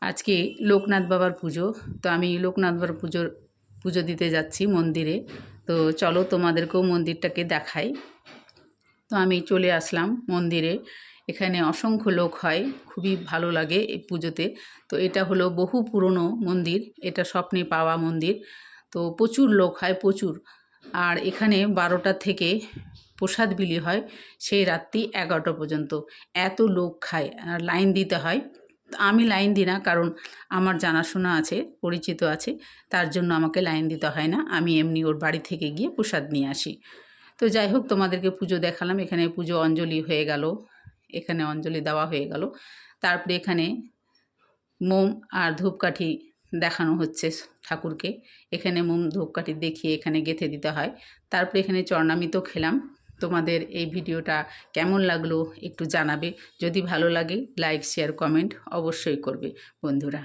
আজকে লোকনাথ বাবার পুজো। তো আমি লোকনাথ বাবার পুজো দিতে যাচ্ছি মন্দিরে। তো চলো তোমাদেরকেও মন্দিরটাকে দেখাই। তো আমি চলে আসলাম মন্দিরে। এখানে অসংখ্য লোক হয়, খুবই ভালো লাগে এই পুজোতে। তো এটা হলো বহু পুরনো মন্দির, এটা স্বপ্নে পাওয়া মন্দির। তো প্রচুর লোক হয়, প্রচুর। আর এখানে 12টা থেকে প্রসাদ বিলি হয়, সেই রাত্রি 11টা পর্যন্ত। এত লোক খায় আর লাইন দিতে হয়। আমি লাইন দিই না, কারণ আমার জানাশোনা আছে, পরিচিত আছে, তার জন্য আমাকে লাইন দিতে হয় না। আমি এমনি ওর বাড়ি থেকে গিয়ে প্রসাদ নিয়ে আসি। তো যাই হোক, তোমাদেরকে পুজো দেখালাম। এখানে পুজো অঞ্জলি হয়ে গেল, এখানে অঞ্জলি দেওয়া হয়ে গেল। তারপরে এখানে মোম আর ধূপকাঠি দেখানো হচ্ছে ঠাকুরকে। এখানে মোম ধূপকাঠি দেখিয়ে এখানে গেঁথে দিতে হয়। তারপরে এখানে চরণামৃত খেলাম। তোমাদের এই ভিডিওটা কেমন লাগলো একটু জানাবে। যদি ভালো লাগে লাইক শেয়ার কমেন্ট অবশ্যই করবে বন্ধুরা।